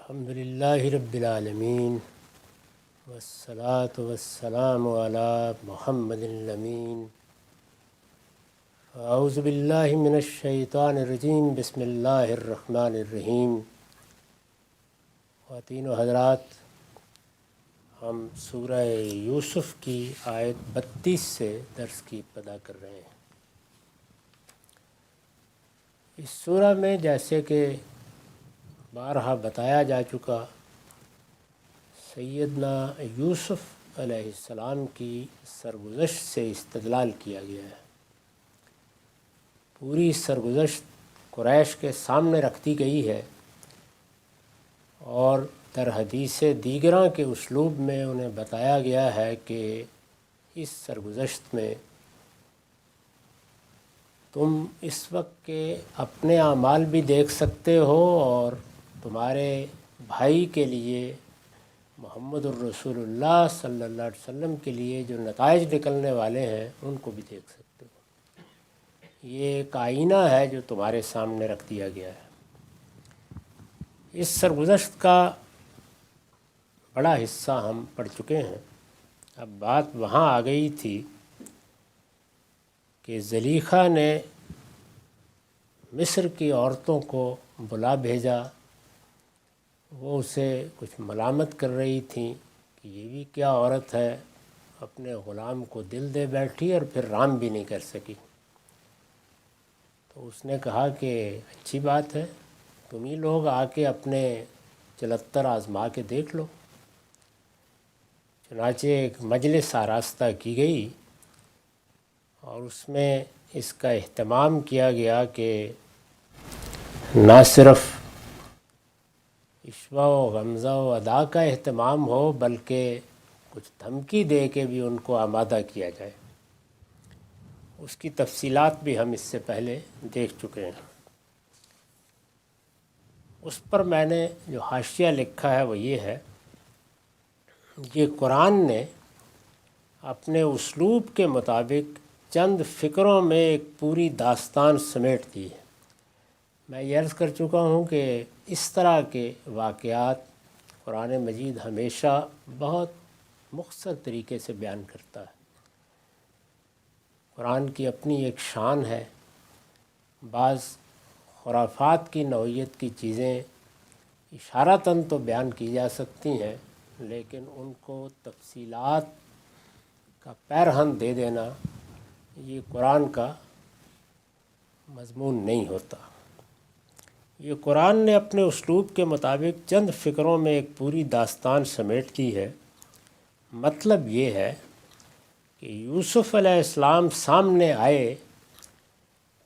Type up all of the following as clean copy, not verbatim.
الحمدللہ رب العالمین والصلاة والسلام علی محمد الامین اعوذ باللہ من الشیطان الرجیم بسم اللہ الرحمن الرحیم۔ خواتین و حضرات، ہم سورہ یوسف کی آیت 32 سے درس کی ابتدا کر رہے ہیں۔ اس سورہ میں جیسے کہ بارہا بتایا جا چکا، سیدنا یوسف علیہ السلام کی سرگزشت سے استدلال کیا گیا ہے۔ پوری سرگزشت قریش کے سامنے رکھ دی گئی ہے اور در حدیث دیگراں کے اسلوب میں انہیں بتایا گیا ہے کہ اس سرگزشت میں تم اس وقت کے اپنے اعمال بھی دیکھ سکتے ہو اور تمہارے بھائی کے لیے محمد الرسول اللہ صلی اللہ علیہ وسلم کے لیے جو نتائج نکلنے والے ہیں ان کو بھی دیکھ سکتے ہو۔ یہ ایک آئینہ ہے جو تمہارے سامنے رکھ دیا گیا ہے۔ اس سرگزشت کا بڑا حصہ ہم پڑھ چکے ہیں۔ اب بات وہاں آ گئی تھی کہ زلیخا نے مصر کی عورتوں کو بلا بھیجا۔ وہ اسے کچھ ملامت کر رہی تھیں کہ یہ بھی کیا عورت ہے، اپنے غلام کو دل دے بیٹھی اور پھر رام بھی نہیں کر سکی۔ تو اس نے کہا کہ اچھی بات ہے، تم ہی لوگ آ کے اپنے چلتر آزما کے دیکھ لو۔ چنانچہ ایک مجلس آراستہ کی گئی اور اس میں اس کا اہتمام کیا گیا کہ نہ صرف عشوہ و غمزہ و ادا کا اہتمام ہو بلکہ کچھ دھمکی دے کے بھی ان کو آمادہ کیا جائے۔ اس کی تفصیلات بھی ہم اس سے پہلے دیکھ چکے ہیں۔ اس پر میں نے جو حاشیہ لکھا ہے وہ یہ ہے، یہ قرآن نے اپنے اسلوب کے مطابق چند فقروں میں ایک پوری داستان سمیٹ دی ہے۔ میں یہ عرض کر چکا ہوں کہ اس طرح کے واقعات قرآن مجید ہمیشہ بہت مختصر طریقے سے بیان کرتا ہے۔ قرآن کی اپنی ایک شان ہے۔ بعض خرافات کی نوعیت کی چیزیں اشارتاً تو بیان کی جا سکتی ہیں، لیکن ان کو تفصیلات کا پیرہن دے دینا یہ قرآن کا مضمون نہیں ہوتا۔ یہ قرآن نے اپنے اسلوب کے مطابق چند فقروں میں ایک پوری داستان سمیٹ دی ہے۔ مطلب یہ ہے کہ یوسف علیہ السلام سامنے آئے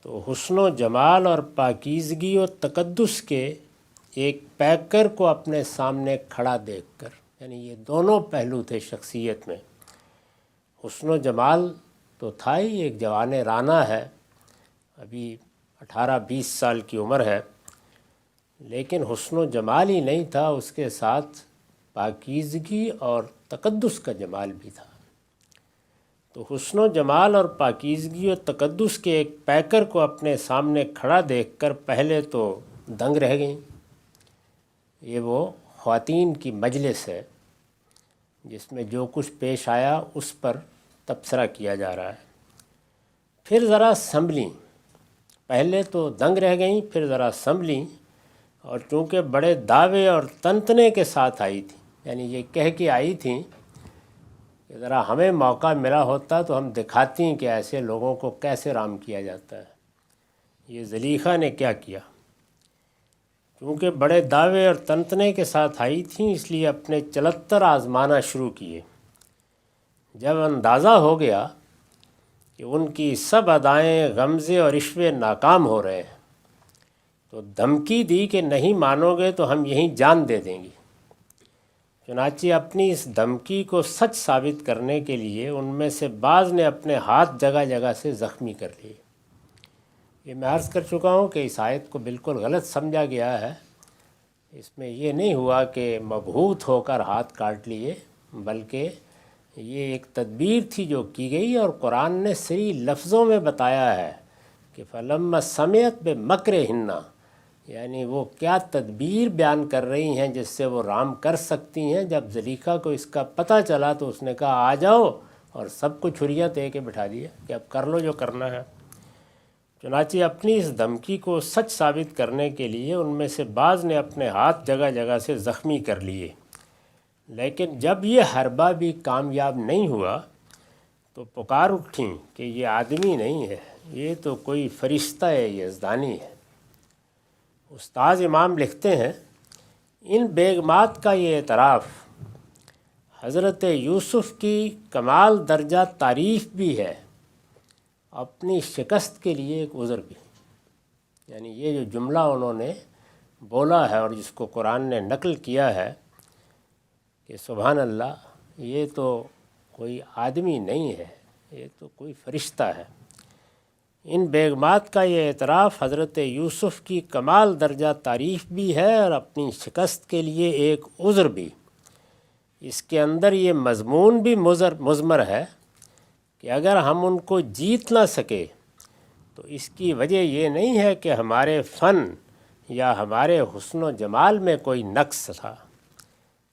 تو حسن و جمال اور پاکیزگی و تقدس کے ایک پیکر کو اپنے سامنے کھڑا دیکھ کر، یعنی یہ دونوں پہلو تھے شخصیت میں۔ حسن و جمال تو تھا ہی، ایک جوان رانا ہے، ابھی 18-20 سال کی عمر ہے، لیکن حسن و جمال ہی نہیں تھا، اس کے ساتھ پاکیزگی اور تقدس کا جمال بھی تھا۔ تو حسن و جمال اور پاکیزگی اور تقدس کے ایک پیکر کو اپنے سامنے کھڑا دیکھ کر پہلے تو دنگ رہ گئیں۔ یہ وہ خواتین کی مجلس ہے جس میں جو کچھ پیش آیا اس پر تبصرہ کیا جا رہا ہے۔ پھر ذرا سنبھلیں، پہلے تو دنگ رہ گئیں، پھر ذرا سنبھلیں، اور چونکہ بڑے دعوے اور تنتنے کے ساتھ آئی تھیں، یعنی یہ کہہ کے آئی تھیں کہ ذرا ہمیں موقع ملا ہوتا تو ہم دکھاتی ہیں کہ ایسے لوگوں کو کیسے رام کیا جاتا ہے۔ یہ زلیخا نے کیا کیا؟ چونکہ بڑے دعوے اور تنتنے کے ساتھ آئی تھیں اس لیے اپنے چلتر آزمانا شروع کیے۔ جب اندازہ ہو گیا کہ ان کی سب ادائیں غمزے اور عشوے ناکام ہو رہے ہیں تو دھمکی دی کہ نہیں مانو گے تو ہم یہیں جان دے دیں گے۔ چنانچہ اپنی اس دھمکی کو سچ ثابت کرنے کے لیے ان میں سے بعض نے اپنے ہاتھ جگہ جگہ سے زخمی کر لیے۔ یہ میں عرض کر چکا ہوں کہ اس آیت کو بالکل غلط سمجھا گیا ہے۔ اس میں یہ نہیں ہوا کہ مبہوت ہو کر ہاتھ کاٹ لیے، بلکہ یہ ایک تدبیر تھی جو کی گئی، اور قرآن نے صحیح لفظوں میں بتایا ہے کہ فَلَمَّا سَمِعَتْ بِمَكْرِهِنَّ، یعنی وہ کیا تدبیر بیان کر رہی ہیں جس سے وہ رام کر سکتی ہیں۔ جب زلیخا کو اس کا پتہ چلا تو اس نے کہا آ جاؤ، اور سب کو چھریاں دے کے بٹھا دیا کہ اب کر لو جو کرنا ہے۔ چنانچہ اپنی اس دھمکی کو سچ ثابت کرنے کے لیے ان میں سے بعض نے اپنے ہاتھ جگہ جگہ سے زخمی کر لیے، لیکن جب یہ حربہ بھی کامیاب نہیں ہوا تو پکار اٹھیں کہ یہ آدمی نہیں ہے، یہ تو کوئی فرشتہ یزدانی ہے۔ استاذ امام لکھتے ہیں ان بیگمات کا یہ اعتراف حضرت یوسف کی کمال درجہ تعریف بھی ہے، اپنی شکست کے لیے ایک عذر بھی۔ یعنی یہ جو جملہ انہوں نے بولا ہے اور جس کو قرآن نے نقل کیا ہے کہ سبحان اللہ، یہ تو کوئی آدمی نہیں ہے، یہ تو کوئی فرشتہ ہے۔ ان بیگمات کا یہ اعتراف حضرت یوسف کی کمال درجہ تعریف بھی ہے اور اپنی شکست کے لیے ایک عذر بھی۔ اس کے اندر یہ مضمون بھی مضمر ہے کہ اگر ہم ان کو جیت نہ سکے تو اس کی وجہ یہ نہیں ہے کہ ہمارے فن یا ہمارے حسن و جمال میں کوئی نقص تھا،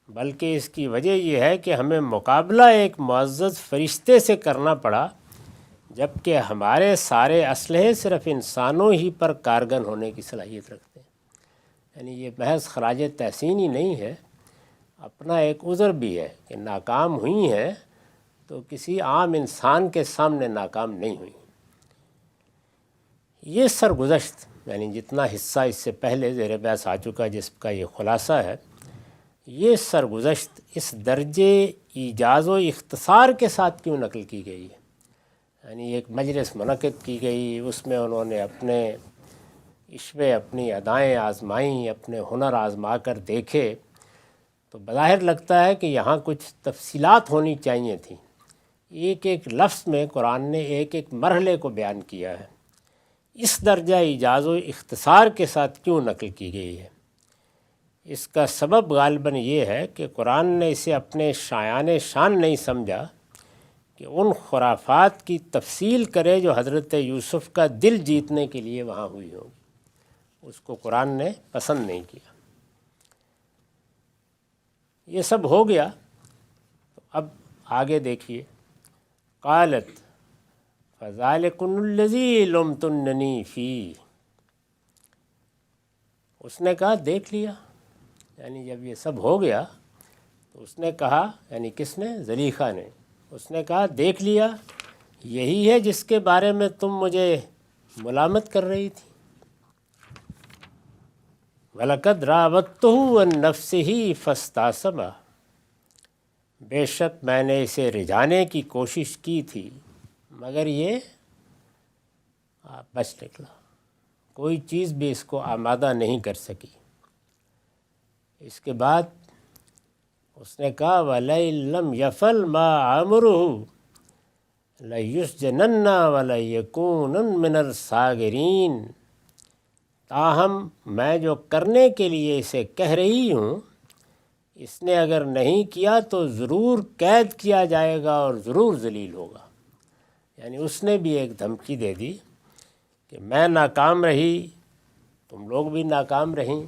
بلکہ اس کی وجہ یہ ہے کہ ہمیں مقابلہ ایک معزز فرشتے سے کرنا پڑا، جبکہ ہمارے سارے اسلحے صرف انسانوں ہی پر کارگر ہونے کی صلاحیت رکھتے ہیں۔ یعنی یہ محض خراج تحسین ہی نہیں ہے، اپنا ایک عذر بھی ہے کہ ناکام ہوئی ہیں تو کسی عام انسان کے سامنے ناکام نہیں ہوئی۔ یہ سرگزشت یعنی جتنا حصہ اس سے پہلے زیر بحث آ چکا جس کا یہ خلاصہ ہے، یہ سرگزشت اس درجے ایجاز و اختصار کے ساتھ کیوں نقل کی گئی ہے؟ یعنی ایک مجلس منعقد کی گئی، اس میں انہوں نے اپنے عشوے، اپنی ادائیں آزمائیں، اپنے ہنر آزما کر دیکھے، تو بظاہر لگتا ہے کہ یہاں کچھ تفصیلات ہونی چاہیے تھیں۔ ایک ایک لفظ میں قرآن نے ایک ایک مرحلے کو بیان کیا ہے۔ اس درجہ ایجاز و اختصار کے ساتھ کیوں نقل کی گئی ہے؟ اس کا سبب غالباً یہ ہے کہ قرآن نے اسے اپنے شایان شان نہیں سمجھا کہ ان خرافات کی تفصیل کرے جو حضرت یوسف کا دل جیتنے کے لیے وہاں ہوئی ہوگی۔ اس کو قرآن نے پسند نہیں کیا۔ یہ سب ہو گیا تو اب آگے دیکھیے، قالت فذالکن الذی لمتننی فیہ، اس نے کہا دیکھ لیا۔ یعنی جب یہ سب ہو گیا تو اس نے کہا، یعنی کس نے؟ زلیخا نے۔ اس نے کہا دیکھ لیا، یہی ہے جس کے بارے میں تم مجھے ملامت کر رہی تھی۔ وَلَقَدْ رَاوَدتُّهُ عَن نَفْسِهِ فَاسْتَعْصَمَ، بے شک میں نے اسے رجھانے کی کوشش کی تھی مگر یہ بچ نکلا، کوئی چیز بھی اس کو آمادہ نہیں کر سکی۔ اس کے بعد اس نے کہا وَلَئِن لَّمْ يَفْعَلْ مَا عَمُرُهُ لَيُسْجَنَنَّ وَلَيَكُونَنَّ مِنَ الصَّاغِرِينَ، تاہم میں جو کرنے کے لیے اسے کہہ رہی ہوں، اس نے اگر نہیں کیا تو ضرور قید کیا جائے گا اور ضرور ذلیل ہوگا۔ یعنی اس نے بھی ایک دھمکی دے دی کہ میں ناکام رہی، تم لوگ بھی ناکام رہیں،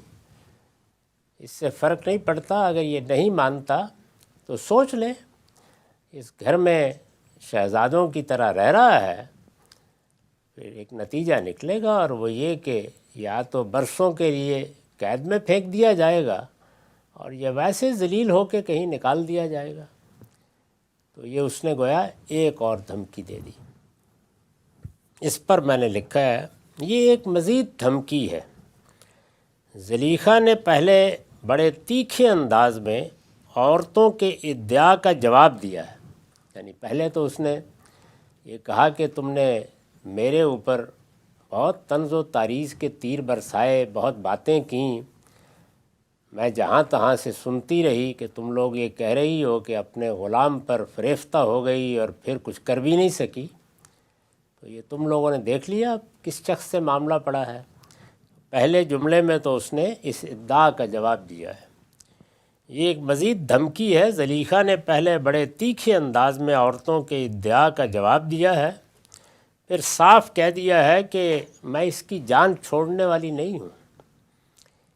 اس سے فرق نہیں پڑتا، اگر یہ نہیں مانتا تو سوچ لے، اس گھر میں شہزادوں کی طرح رہ رہا ہے، پھر ایک نتیجہ نکلے گا اور وہ یہ کہ یا تو برسوں کے لیے قید میں پھینک دیا جائے گا اور یہ ویسے ذلیل ہو کے کہیں نکال دیا جائے گا۔ تو یہ اس نے گویا ایک اور دھمکی دے دی۔ اس پر میں نے لکھا ہے یہ ایک مزید دھمکی ہے۔ زلیخا نے پہلے بڑے تیکھے انداز میں عورتوں کے ادعا کا جواب دیا ہے۔ یعنی پہلے تو اس نے یہ کہا کہ تم نے میرے اوپر بہت طنز و تاریض کے تیر برسائے، بہت باتیں کیں، میں جہاں تہاں سے سنتی رہی کہ تم لوگ یہ کہہ رہی ہو کہ اپنے غلام پر فریفتہ ہو گئی اور پھر کچھ کر بھی نہیں سکی۔ تو یہ تم لوگوں نے دیکھ لیا کس شخص سے معاملہ پڑا ہے۔ پہلے جملے میں تو اس نے اس ادعا کا جواب دیا ہے۔ یہ ایک مزید دھمکی ہے۔ زلیخا نے پہلے بڑے تیکھے انداز میں عورتوں کے ادعا کا جواب دیا ہے، پھر صاف کہہ دیا ہے کہ میں اس کی جان چھوڑنے والی نہیں ہوں۔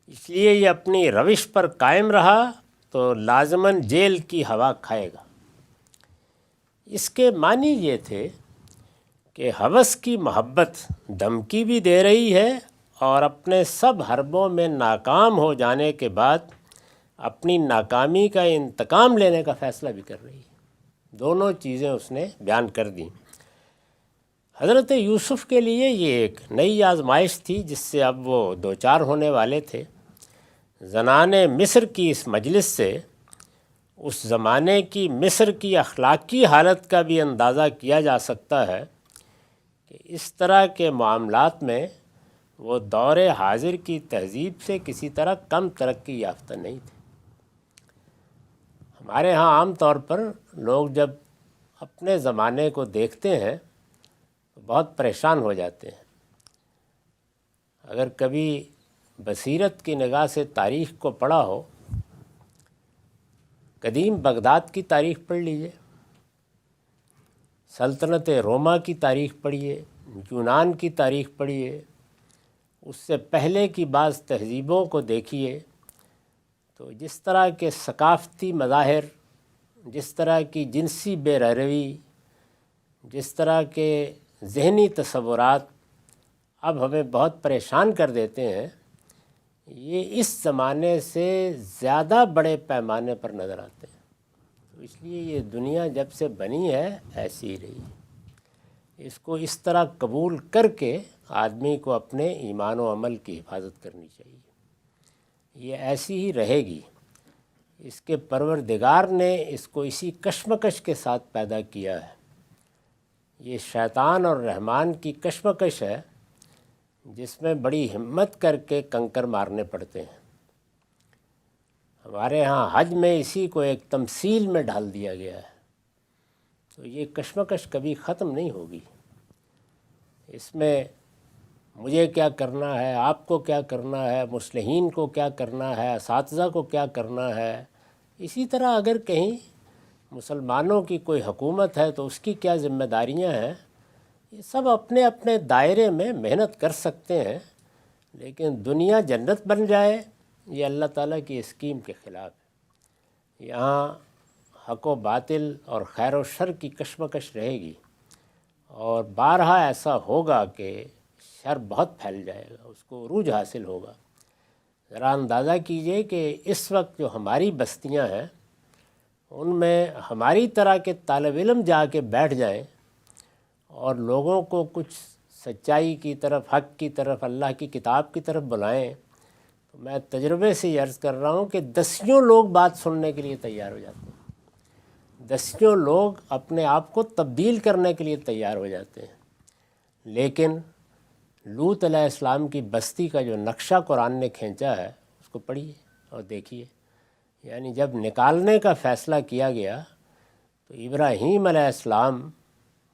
اس لیے یہ اپنی روش پر قائم رہا تو لازماً جیل کی ہوا کھائے گا۔ اس کے معنی یہ تھے کہ ہوس کی محبت دھمکی بھی دے رہی ہے اور اپنے سب حربوں میں ناکام ہو جانے کے بعد اپنی ناکامی کا انتقام لینے کا فیصلہ بھی کر رہی ہے۔ دونوں چیزیں اس نے بیان کر دیں۔ حضرت یوسف کے لیے یہ ایک نئی آزمائش تھی جس سے اب وہ دوچار ہونے والے تھے۔ زنان مصر کی اس مجلس سے اس زمانے کی مصر کی اخلاقی حالت کا بھی اندازہ کیا جا سکتا ہے کہ اس طرح کے معاملات میں وہ دور حاضر کی تہذیب سے کسی طرح کم ترقی یافتہ نہیں تھے۔ ہمارے ہاں عام طور پر لوگ جب اپنے زمانے کو دیکھتے ہیں تو بہت پریشان ہو جاتے ہیں۔ اگر کبھی بصیرت کی نگاہ سے تاریخ کو پڑھا ہو، قدیم بغداد کی تاریخ پڑھ لیجئے، سلطنت روما کی تاریخ پڑھیے، یونان کی تاریخ پڑھیے، اس سے پہلے کی بعض تہذیبوں کو دیکھیے، تو جس طرح کے ثقافتی مظاہر، جس طرح کی جنسی بے روی، جس طرح کے ذہنی تصورات اب ہمیں بہت پریشان کر دیتے ہیں، یہ اس زمانے سے زیادہ بڑے پیمانے پر نظر آتے ہیں۔ تو اس لیے یہ دنیا جب سے بنی ہے ایسی ہی رہی ہے۔ اس کو اس طرح قبول کر کے آدمی کو اپنے ایمان و عمل کی حفاظت کرنی چاہیے۔ یہ ایسی ہی رہے گی۔ اس کے پروردگار نے اس کو اسی کشمکش کے ساتھ پیدا کیا ہے۔ یہ شیطان اور رحمان کی کشمکش ہے جس میں بڑی ہمت کر کے کنکر مارنے پڑتے ہیں۔ ہمارے ہاں حج میں اسی کو ایک تمثیل میں ڈھال دیا گیا ہے۔ تو یہ کشمکش کبھی ختم نہیں ہوگی۔ اس میں مجھے کیا کرنا ہے، آپ کو کیا کرنا ہے، مصلحین کو کیا کرنا ہے، اساتذہ کو کیا کرنا ہے، اسی طرح اگر کہیں مسلمانوں کی کوئی حکومت ہے تو اس کی کیا ذمہ داریاں ہیں، یہ سب اپنے اپنے دائرے میں محنت کر سکتے ہیں، لیکن دنیا جنت بن جائے یہ اللہ تعالیٰ کی اسکیم کے خلاف ہے۔ یہاں حق و باطل اور خیر و شر کی کشمکش رہے گی، اور بارہا ایسا ہوگا کہ شر بہت پھیل جائے گا، اس کو عروج حاصل ہوگا۔ ذرا اندازہ کیجئے کہ اس وقت جو ہماری بستیاں ہیں ان میں ہماری طرح کے طالب علم جا کے بیٹھ جائیں اور لوگوں کو کچھ سچائی کی طرف، حق کی طرف، اللہ کی کتاب کی طرف بلائیں، تو میں تجربے سے یہ عرض کر رہا ہوں کہ دسیوں لوگ بات سننے کے لیے تیار ہو جاتے ہیں، دسیوں لوگ اپنے آپ کو تبدیل کرنے کے لیے تیار ہو جاتے ہیں۔ لیکن لوط علیہ السلام کی بستی کا جو نقشہ قرآن نے کھینچا ہے اس کو پڑھیے اور دیکھیے، یعنی جب نکالنے کا فیصلہ کیا گیا تو ابراہیم علیہ السلام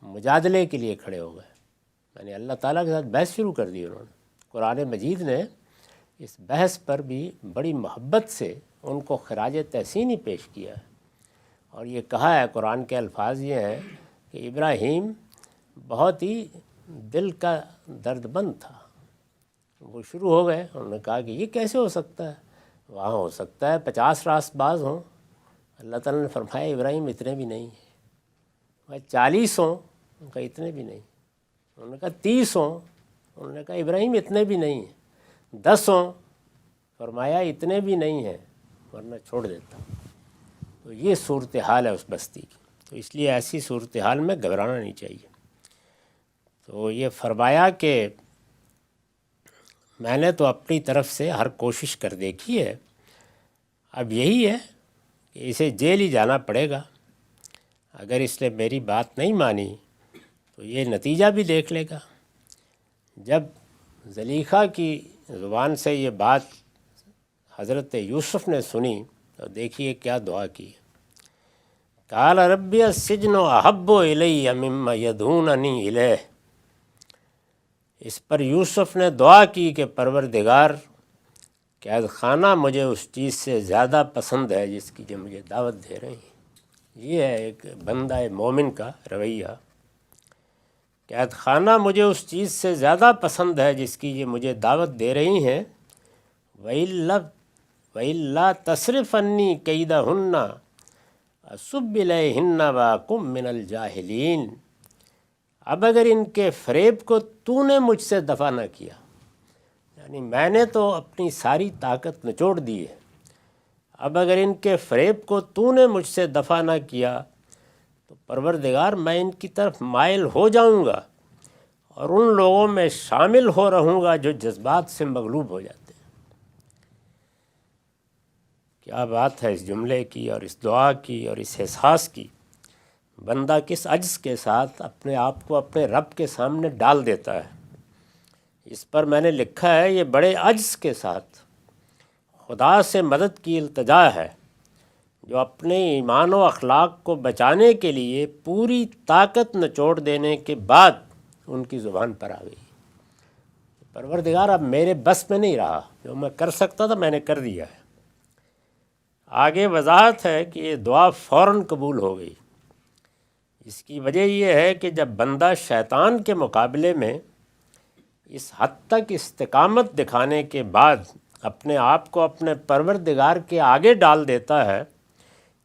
مجادلے کے لیے کھڑے ہو گئے، یعنی اللہ تعالیٰ کے ساتھ بحث شروع کر دی انہوں نے۔ قرآن مجید نے اس بحث پر بھی بڑی محبت سے ان کو خراج تحسینی پیش کیا ہے، اور یہ کہا ہے، قرآن کے الفاظ یہ ہیں کہ ابراہیم بہت ہی دل کا درد مند تھا۔ وہ شروع ہو گئے، انہوں نے کہا کہ یہ کیسے ہو سکتا ہے، وہاں ہو سکتا ہے 50 راست باز ہوں۔ اللہ تعالیٰ نے فرمایا ابراہیم اتنے بھی نہیں ہیں، 40 ہوں، ان کا اتنے بھی نہیں، انہوں نے کہا 30 ہوں، انہوں نے کہا ابراہیم اتنے بھی نہیں ہیں، 10 ہوں، فرمایا اتنے بھی نہیں ہیں ورنہ چھوڑ دیتا۔ تو یہ صورتحال ہے اس بستی کی، تو اس لیے ایسی صورتحال میں گھبرانا نہیں چاہیے۔ تو یہ فرمایا کہ میں نے تو اپنی طرف سے ہر کوشش کر دیکھی ہے، اب یہی ہے کہ اسے جیل ہی جانا پڑے گا۔ اگر اس نے میری بات نہیں مانی تو یہ نتیجہ بھی دیکھ لے گا۔ جب زلیخا کی زبان سے یہ بات حضرت یوسف نے سنی تو دیکھیے کیا دعا کی۔ قال رب السجن احب الی مما یدعوننی الیہ۔ اس پر یوسف نے دعا کی کہ پروردگار، قید خانہ مجھے اس چیز سے زیادہ پسند ہے جس کی جو مجھے دعوت دے رہی ہیں۔ یہ ہے ایک بندہ مومن کا رویہ، قید خانہ مجھے اس چیز سے زیادہ پسند ہے جس کی یہ مجھے دعوت دے رہی ہیں، وَإِلَّا تَصْرِفْ عَنِّي كَيْدَهُنَّ أَصُبْ إِلَيْهِنَّ وَأَكُن مِّنَ الْجَاهِلِينَ۔ اب اگر ان کے فریب کو تو نے مجھ سے دفع نہ کیا، یعنی میں نے تو اپنی ساری طاقت نچوڑ دی ہے، اب اگر ان کے فریب کو تو نے مجھ سے دفع نہ کیا تو پروردگار میں ان کی طرف مائل ہو جاؤں گا اور ان لوگوں میں شامل ہو رہوں گا جو جذبات سے مغلوب ہو جاتے ہیں۔ کیا بات ہے اس جملے کی اور اس دعا کی اور اس احساس کی! بندہ کس عجز کے ساتھ اپنے آپ کو اپنے رب کے سامنے ڈال دیتا ہے۔ اس پر میں نے لکھا ہے، یہ بڑے عجز کے ساتھ خدا سے مدد کی التجا ہے جو اپنے ایمان و اخلاق کو بچانے کے لیے پوری طاقت نچوڑ دینے کے بعد ان کی زبان پر آ گئی۔ پروردگار اب میرے بس میں نہیں رہا، جو میں کر سکتا تھا میں نے کر دیا ہے۔ آگے وضاحت ہے کہ یہ دعا فوراً قبول ہو گئی۔ اس کی وجہ یہ ہے کہ جب بندہ شیطان کے مقابلے میں اس حد تک استقامت دکھانے کے بعد اپنے آپ کو اپنے پروردگار کے آگے ڈال دیتا ہے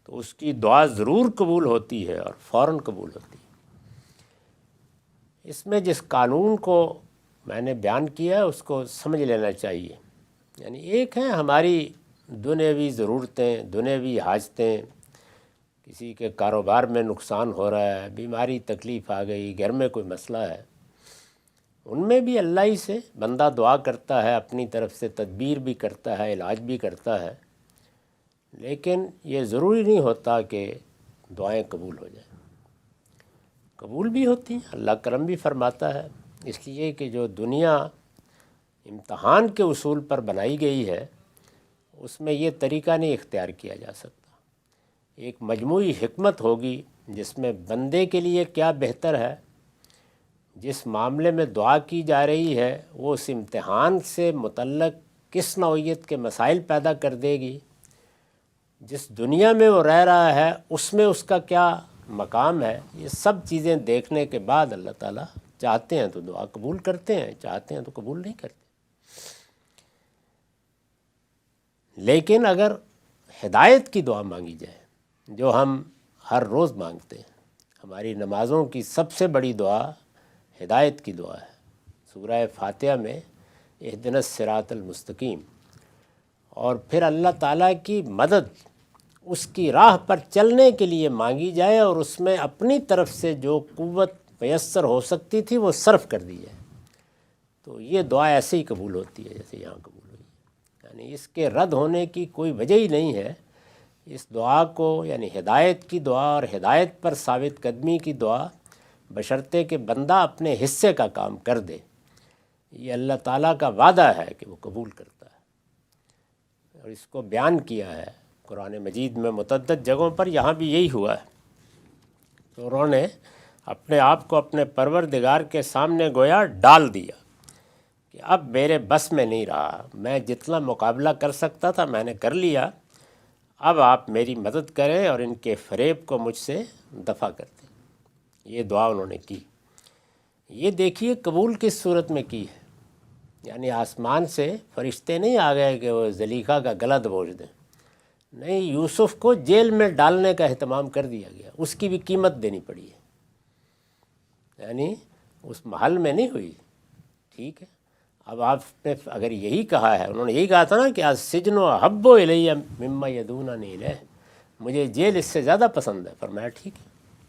تو اس کی دعا ضرور قبول ہوتی ہے اور فوراً قبول ہوتی ہے۔ اس میں جس قانون کو میں نے بیان کیا ہے اس کو سمجھ لینا چاہیے۔ یعنی ایک ہے ہماری دنیاوی ضرورتیں، دنیاوی حاجتیں، کسی کے کاروبار میں نقصان ہو رہا ہے، بیماری تکلیف آ گئی، گھر میں کوئی مسئلہ ہے، ان میں بھی اللہ ہی سے بندہ دعا کرتا ہے، اپنی طرف سے تدبیر بھی کرتا ہے، علاج بھی کرتا ہے، لیکن یہ ضروری نہیں ہوتا کہ دعائیں قبول ہو جائیں۔ قبول بھی ہوتی ہیں، اللہ کرم بھی فرماتا ہے، اس لیے کہ جو دنیا امتحان کے اصول پر بنائی گئی ہے اس میں یہ طریقہ نہیں اختیار کیا جا سکتا۔ ایک مجموعی حکمت ہوگی جس میں بندے کے لیے کیا بہتر ہے، جس معاملے میں دعا کی جا رہی ہے وہ اس امتحان سے متعلق کس نوعیت کے مسائل پیدا کر دے گی، جس دنیا میں وہ رہ رہا ہے اس میں اس کا کیا مقام ہے، یہ سب چیزیں دیکھنے کے بعد اللہ تعالیٰ چاہتے ہیں تو دعا قبول کرتے ہیں، چاہتے ہیں تو قبول نہیں کرتے۔ لیکن اگر ہدایت کی دعا مانگی جائے جو ہم ہر روز مانگتے ہیں، ہماری نمازوں کی سب سے بڑی دعا ہدایت کی دعا ہے۔ سورہ فاتحہ میں اہدنا الصراط المستقیم، اور پھر اللہ تعالیٰ کی مدد اس کی راہ پر چلنے کے لیے مانگی جائے اور اس میں اپنی طرف سے جو قوت میسر ہو سکتی تھی وہ صرف کر دی جائے، تو یہ دعا ایسے ہی قبول ہوتی ہے جیسے یہاں قبول ہوئی ہے۔ یعنی اس کے رد ہونے کی کوئی وجہ ہی نہیں ہے۔ اس دعا کو یعنی ہدایت کی دعا اور ہدایت پر ثابت قدمی کی دعا بشرطے کہ بندہ اپنے حصے کا کام کر دے، یہ اللہ تعالیٰ کا وعدہ ہے کہ وہ قبول کرتا ہے، اور اس کو بیان کیا ہے قرآن مجید میں متعدد جگہوں پر۔ یہاں بھی یہی ہوا ہے کہ انہوں نے اپنے آپ کو اپنے پروردگار کے سامنے گویا ڈال دیا کہ اب میرے بس میں نہیں رہا، میں جتنا مقابلہ کر سکتا تھا میں نے کر لیا، اب آپ میری مدد کریں اور ان کے فریب کو مجھ سے دفع کر دیں۔ یہ دعا انہوں نے کی۔ یہ دیکھیے قبول کس صورت میں کی ہے، یعنی آسمان سے فرشتے نہیں آ گئے کہ وہ زلیخا کا گلا دبوچ دیں، نہیں، یوسف کو جیل میں ڈالنے کا اہتمام کر دیا گیا، اس کی بھی قیمت دینی پڑی ہے، یعنی اس محل میں نہیں ہوئی۔ ٹھیک ہے، اب آپ نے اگر یہی کہا ہے، انہوں نے یہی کہا تھا نا کہ السجن احب الی مما یدعوننی الیہ، مجھے جیل اس سے زیادہ پسند ہے۔ فرمایا ٹھیک ہے،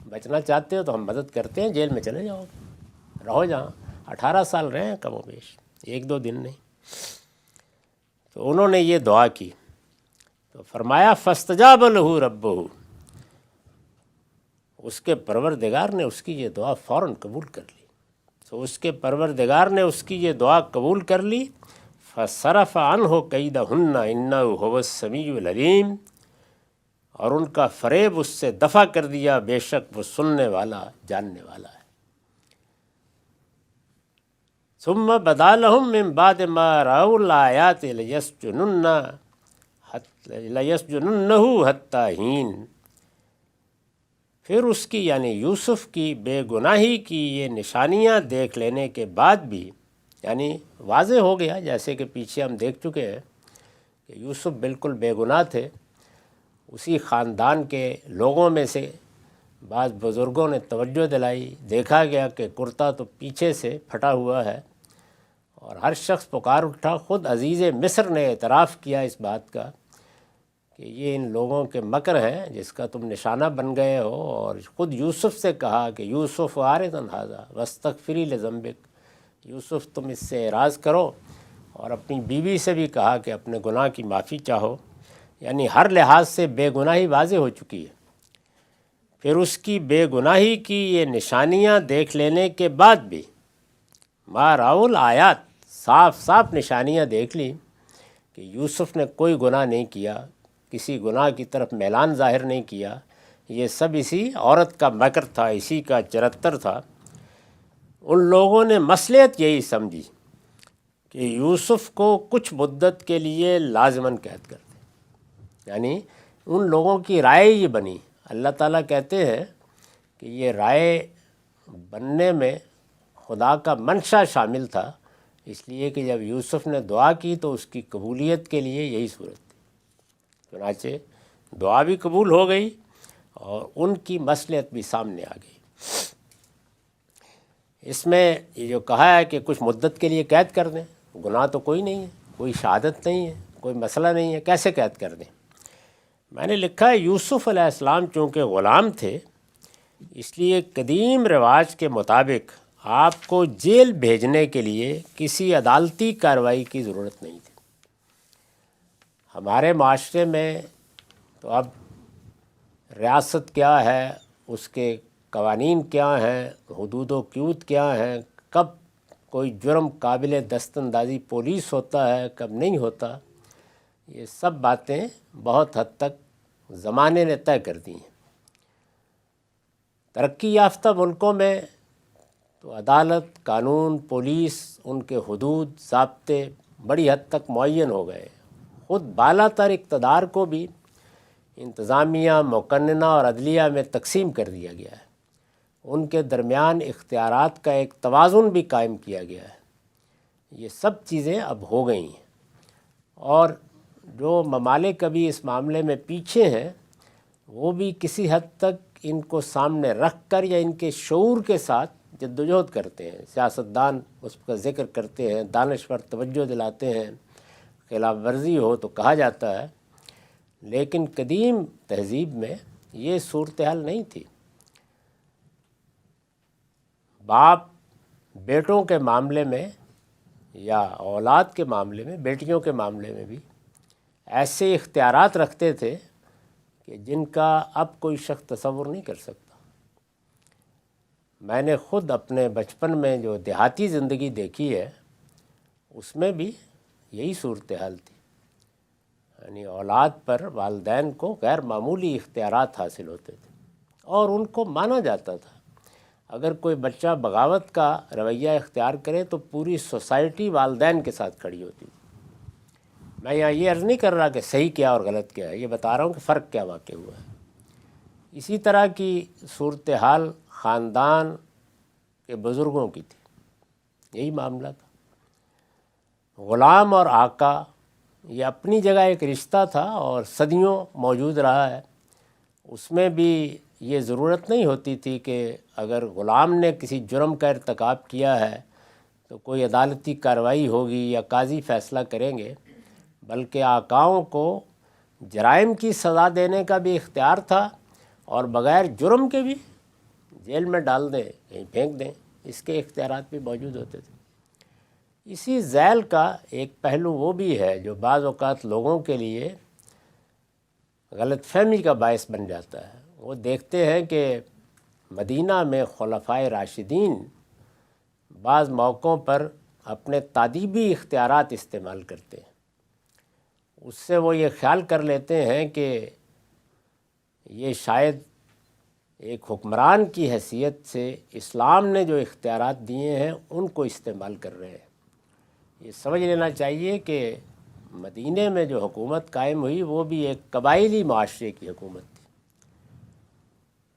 بچنا چاہتے ہو تو ہم مدد کرتے ہیں، جیل میں چلے جاؤ، رہو جہاں 18 سال رہے ہیں کم و بیش، 1-2 دن نہیں۔ تو انہوں نے یہ دعا کی تو فرمایا فاستجاب لہ ربہ، اس کے پروردگار نے اس کی یہ دعا فوراً قبول کر لی۔ تو اس کے پروردگار نے اس کی یہ دعا قبول کر لی، فصرف عنہ کیدہن انہ ھو السمیع العلیم، اور ان کا فریب اس سے دفع کر دیا، بے شک وہ سننے والا جاننے والا ہے۔ ثم بدا لہم من بعد ما رأوا الآیات لیسجننہ حتی حین، پھر اس کی یعنی یوسف کی بے گناہی کی یہ نشانیاں دیکھ لینے کے بعد بھی، یعنی واضح ہو گیا جیسے کہ پیچھے ہم دیکھ چکے ہیں کہ یوسف بالکل بے گناہ تھے۔ اسی خاندان کے لوگوں میں سے بعض بزرگوں نے توجہ دلائی، دیکھا گیا کہ کرتا تو پیچھے سے پھٹا ہوا ہے، اور ہر شخص پکار اٹھا۔ خود عزیز مصر نے اعتراف کیا اس بات کا کہ یہ ان لوگوں کے مکر ہیں جس کا تم نشانہ بن گئے ہو، اور خود یوسف سے کہا کہ یوسف عارض ھذا واستغفری لذنبک، یوسف تم اس سے اعراض کرو، اور اپنی بیوی سے بھی کہا کہ اپنے گناہ کی معافی چاہو۔ یعنی ہر لحاظ سے بے گناہی واضح ہو چکی ہے۔ پھر اس کی بے گناہی کی یہ نشانیاں دیکھ لینے کے بعد بھی ما راول آیات، صاف صاف نشانیاں دیکھ لی کہ یوسف نے کوئی گناہ نہیں کیا، کسی گناہ کی طرف میلان ظاہر نہیں کیا، یہ سب اسی عورت کا مکر تھا، اسی کا چرتر تھا۔ ان لوگوں نے مصلحت یہی سمجھی کہ یوسف کو کچھ مدت کے لیے لازماً قید کر دیں، یعنی ان لوگوں کی رائے یہ بنی۔ اللہ تعالیٰ کہتے ہیں کہ یہ رائے بننے میں خدا کا منشا شامل تھا، اس لیے کہ جب یوسف نے دعا کی تو اس کی قبولیت کے لیے یہی صورت تھی۔ چنانچہ دعا بھی قبول ہو گئی اور ان کی مصلحت بھی سامنے آ گئی۔ اس میں یہ جو کہا ہے کہ کچھ مدت کے لیے قید کر دیں، گناہ تو کوئی نہیں ہے، کوئی شہادت نہیں ہے، کوئی مسئلہ نہیں ہے، کیسے قید کر دیں؟ میں نے لکھا ہے یوسف علیہ السلام چونکہ غلام تھے، اس لیے قدیم رواج کے مطابق آپ کو جیل بھیجنے کے لیے کسی عدالتی کارروائی کی ضرورت نہیں تھی۔ ہمارے معاشرے میں تو اب ریاست کیا ہے، اس کے قوانین کیا ہیں، حدود و قیود کیا ہیں، کب کوئی جرم قابل دست اندازی پولیس ہوتا ہے، کب نہیں ہوتا، یہ سب باتیں بہت حد تک زمانے نے طے کر دی ہیں۔ ترقی یافتہ ملکوں میں تو عدالت، قانون، پولیس، ان کے حدود، ضابطے بڑی حد تک معین ہو گئے۔ خود بالا تر اقتدار کو بھی انتظامیہ، مقننہ اور عدلیہ میں تقسیم کر دیا گیا ہے۔ ان کے درمیان اختیارات کا ایک توازن بھی قائم کیا گیا ہے۔ یہ سب چیزیں اب ہو گئی ہیں، اور جو ممالک ابھی اس معاملے میں پیچھے ہیں وہ بھی کسی حد تک ان کو سامنے رکھ کر یا ان کے شعور کے ساتھ جدوجہد کرتے ہیں۔ سیاستدان اس کا ذکر کرتے ہیں، دانشور توجہ دلاتے ہیں، خلاف ورزی ہو تو کہا جاتا ہے، لیکن قدیم تہذیب میں یہ صورتحال نہیں تھی۔ باپ بیٹوں کے معاملے میں یا اولاد کے معاملے میں، بیٹیوں کے معاملے میں بھی ایسے اختیارات رکھتے تھے کہ جن کا اب کوئی شخص تصور نہیں کر سکتا۔ میں نے خود اپنے بچپن میں جو دیہاتی زندگی دیکھی ہے اس میں بھی یہی صورتحال تھی، یعنی اولاد پر والدین کو غیر معمولی اختیارات حاصل ہوتے تھے اور ان کو مانا جاتا تھا۔ اگر کوئی بچہ بغاوت کا رویہ اختیار کرے تو پوری سوسائٹی والدین کے ساتھ کھڑی ہوتی تھی۔ میں یہاں یہ عرض نہیں کر رہا کہ صحیح کیا اور غلط کیا ہے، یہ بتا رہا ہوں کہ فرق کیا واقع ہوا ہے۔ اسی طرح کی صورتحال خاندان کے بزرگوں کی تھی، یہی معاملہ تھا۔ غلام اور آقا یہ اپنی جگہ ایک رشتہ تھا اور صدیوں موجود رہا ہے۔ اس میں بھی یہ ضرورت نہیں ہوتی تھی کہ اگر غلام نے کسی جرم کا ارتکاب کیا ہے تو کوئی عدالتی کارروائی ہوگی یا قاضی فیصلہ کریں گے، بلکہ آقاؤں کو جرائم کی سزا دینے کا بھی اختیار تھا اور بغیر جرم کے بھی جیل میں ڈال دیں، کہیں پھینک دیں، اس کے اختیارات بھی موجود ہوتے تھے۔ اسی ذیل کا ایک پہلو وہ بھی ہے جو بعض اوقات لوگوں کے لیے غلط فہمی کا باعث بن جاتا ہے۔ وہ دیکھتے ہیں کہ مدینہ میں خلفائے راشدین بعض موقعوں پر اپنے تادیبی اختیارات استعمال کرتے ہیں۔ اس سے وہ یہ خیال کر لیتے ہیں کہ یہ شاید ایک حکمران کی حیثیت سے اسلام نے جو اختیارات دیے ہیں ان کو استعمال کر رہے ہیں۔ یہ سمجھ لینا چاہیے کہ مدینے میں جو حکومت قائم ہوئی وہ بھی ایک قبائلی معاشرے کی حکومت تھی،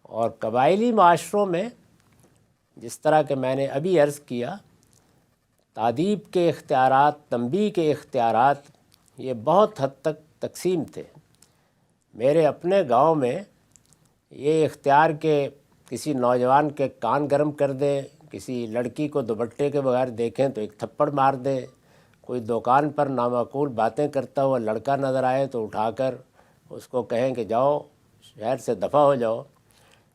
اور قبائلی معاشروں میں جس طرح کہ میں نے ابھی عرض کیا، تادیب کے اختیارات، تنبیہ کے اختیارات یہ بہت حد تک تقسیم تھے۔ میرے اپنے گاؤں میں یہ اختیار کہ کسی نوجوان کے کان گرم کر دیں، کسی لڑکی کو دوپٹے کے بغیر دیکھیں تو ایک تھپڑ مار دیں، کوئی دکان پر نامعقول باتیں کرتا ہوا لڑکا نظر آئے تو اٹھا کر اس کو کہیں کہ جاؤ شہر سے دفع ہو جاؤ۔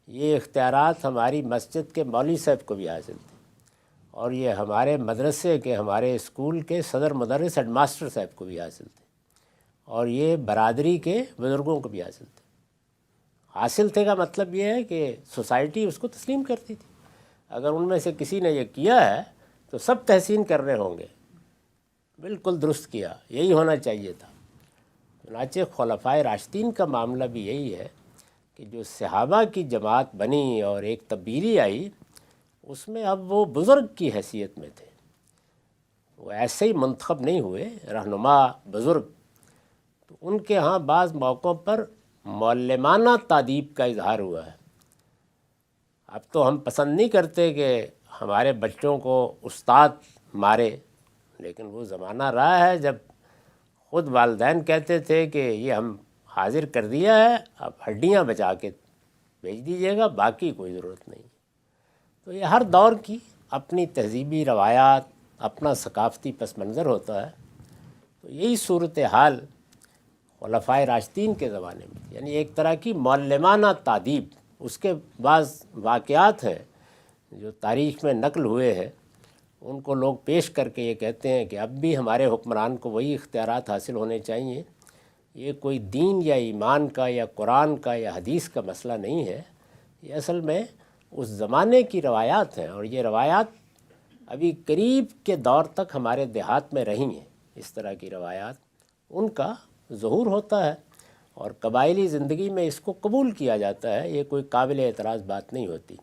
یہ اختیارات ہماری مسجد کے مولوی صاحب کو بھی حاصل تھے، اور یہ ہمارے مدرسے کے، ہمارے اسکول کے صدر مدرس ہیڈ ماسٹر صاحب کو بھی حاصل تھے، اور یہ برادری کے بزرگوں کو بھی حاصل تھے۔ حاصل تھے کا مطلب یہ ہے کہ سوسائٹی اس کو تسلیم کرتی تھی۔ اگر ان میں سے کسی نے یہ کیا ہے تو سب تحسین کر رہے ہوں گے، بالکل درست کیا، یہی ہونا چاہیے تھا۔ چنانچہ خلفائے راشدین کا معاملہ بھی یہی ہے کہ جو صحابہ کی جماعت بنی اور ایک تبدیلی آئی، اس میں اب وہ بزرگ کی حیثیت میں تھے، وہ ایسے ہی منتخب نہیں ہوئے، رہنما بزرگ۔ تو ان کے ہاں بعض موقعوں پر معلمانہ تادیب کا اظہار ہوا ہے۔ اب تو ہم پسند نہیں کرتے کہ ہمارے بچوں کو استاد مارے، لیکن وہ زمانہ رہا ہے جب خود والدین کہتے تھے کہ یہ ہم حاضر کر دیا ہے، اب ہڈیاں بچا کے بھیج دیجیے گا، باقی کوئی ضرورت نہیں۔ تو یہ ہر دور کی اپنی تہذیبی روایات، اپنا ثقافتی پس منظر ہوتا ہے۔ تو یہی صورتحال خلفائے راشدین کے زمانے میں، یعنی ایک طرح کی معلمانہ تادیب۔ اس کے بعض واقعات ہیں جو تاریخ میں نقل ہوئے ہیں، ان کو لوگ پیش کر کے یہ کہتے ہیں کہ اب بھی ہمارے حکمران کو وہی اختیارات حاصل ہونے چاہیے۔ یہ کوئی دین یا ایمان کا یا قرآن کا یا حدیث کا مسئلہ نہیں ہے، یہ اصل میں اس زمانے کی روایات ہیں، اور یہ روایات ابھی قریب کے دور تک ہمارے دیہات میں رہی ہیں۔ اس طرح کی روایات ان کا ظہور ہوتا ہے، اور قبائلی زندگی میں اس کو قبول کیا جاتا ہے، یہ کوئی قابل اعتراض بات نہیں ہوتی۔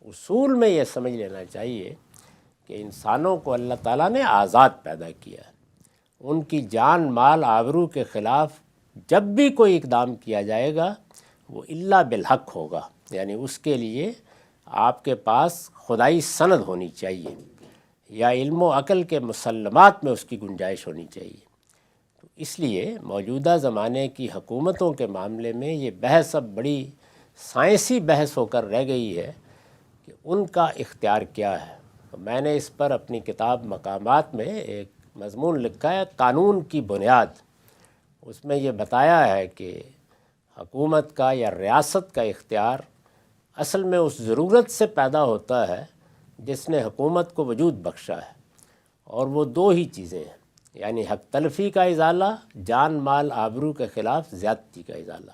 اصول میں یہ سمجھ لینا چاہیے کہ انسانوں کو اللہ تعالیٰ نے آزاد پیدا کیا ہے، ان کی جان مال آبرو کے خلاف جب بھی کوئی اقدام کیا جائے گا وہ الا بالحق ہوگا، یعنی اس کے لیے آپ کے پاس خدائی سند ہونی چاہیے یا علم و عقل کے مسلمات میں اس کی گنجائش ہونی چاہیے۔ تو اس لیے موجودہ زمانے کی حکومتوں کے معاملے میں یہ بحث اب بڑی سائنسی بحث ہو کر رہ گئی ہے کہ ان کا اختیار کیا ہے۔ تو میں نے اس پر اپنی کتاب مقامات میں ایک مضمون لکھا ہے، قانون کی بنیاد۔ اس میں یہ بتایا ہے کہ حکومت کا یا ریاست کا اختیار اصل میں اس ضرورت سے پیدا ہوتا ہے جس نے حکومت کو وجود بخشا ہے، اور وہ دو ہی چیزیں ہیں، یعنی حق تلفی کا ازالہ، جان مال آبرو کے خلاف زیادتی کا ازالہ۔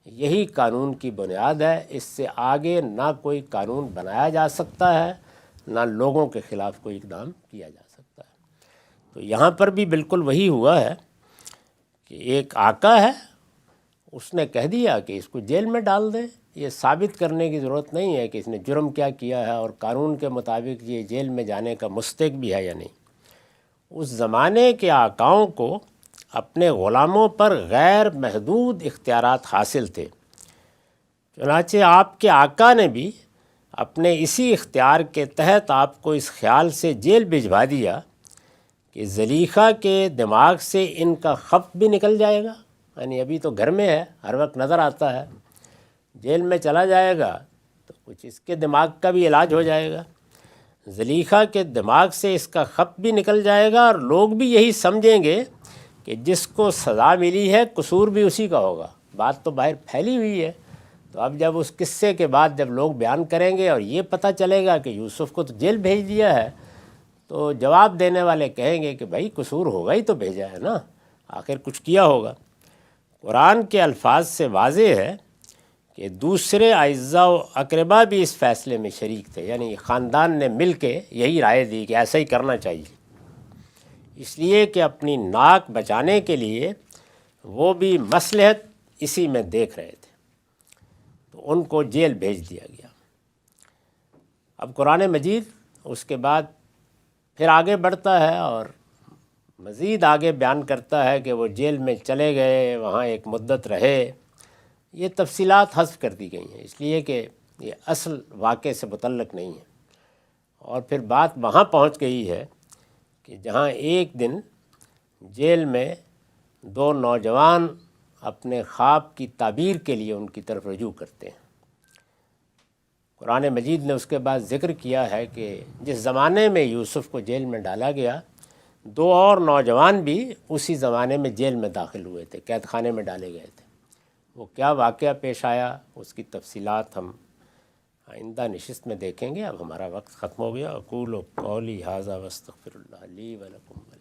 یہی قانون کی بنیاد ہے، اس سے آگے نہ کوئی قانون بنایا جا سکتا ہے، نہ لوگوں کے خلاف کوئی اقدام کیا جا سکتا ہے۔ تو یہاں پر بھی بالکل وہی ہوا ہے کہ ایک آقا ہے، اس نے کہہ دیا کہ اس کو جیل میں ڈال دیں، یہ ثابت کرنے کی ضرورت نہیں ہے کہ اس نے جرم کیا کیا ہے اور قانون کے مطابق یہ جیل میں جانے کا مستحق بھی ہے یا نہیں۔ اس زمانے کے آقاؤں کو اپنے غلاموں پر غیر محدود اختیارات حاصل تھے، چنانچہ آپ کے آقا نے بھی اپنے اسی اختیار کے تحت آپ کو اس خیال سے جیل بھجوا دیا کہ زلیخا کے دماغ سے ان کا خف بھی نکل جائے گا، یعنی ابھی تو گھر میں ہے، ہر وقت نظر آتا ہے، جیل میں چلا جائے گا تو کچھ اس کے دماغ کا بھی علاج ہو جائے گا۔ زلیخا کے دماغ سے اس کا خط بھی نکل جائے گا، اور لوگ بھی یہی سمجھیں گے کہ جس کو سزا ملی ہے قصور بھی اسی کا ہوگا۔ بات تو باہر پھیلی ہوئی ہے، تو اب جب اس قصے کے بعد جب لوگ بیان کریں گے اور یہ پتہ چلے گا کہ یوسف کو تو جیل بھیج دیا ہے، تو جواب دینے والے کہیں گے کہ بھائی قصور ہوگا ہی تو بھیجا ہے نا، آخر کچھ کیا ہوگا۔ قرآن کے الفاظ سے واضح ہے کہ دوسرے اعزاء و اقربا بھی اس فیصلے میں شریک تھے، یعنی خاندان نے مل کے یہی رائے دی کہ ایسا ہی کرنا چاہیے، اس لیے کہ اپنی ناک بچانے کے لیے وہ بھی مصلحت اسی میں دیکھ رہے تھے، تو ان کو جیل بھیج دیا گیا۔ اب قرآن مجید اس کے بعد پھر آگے بڑھتا ہے اور مزید آگے بیان کرتا ہے کہ وہ جیل میں چلے گئے، وہاں ایک مدت رہے۔ یہ تفصیلات حذف کر دی گئی ہیں اس لیے کہ یہ اصل واقعے سے متعلق نہیں ہے، اور پھر بات وہاں پہنچ گئی ہے کہ جہاں ایک دن جیل میں دو نوجوان اپنے خواب کی تعبیر کے لیے ان کی طرف رجوع کرتے ہیں۔ قرآن مجید نے اس کے بعد ذکر کیا ہے کہ جس زمانے میں یوسف کو جیل میں ڈالا گیا، دو اور نوجوان بھی اسی زمانے میں جیل میں داخل ہوئے تھے، قید خانے میں ڈالے گئے تھے۔ وہ کیا واقعہ پیش آیا، اس کی تفصیلات ہم آئندہ نشست میں دیکھیں گے۔ اب ہمارا وقت ختم ہو گیا۔ اقول قولی ھذا واستغفر اللہ لی ولکم۔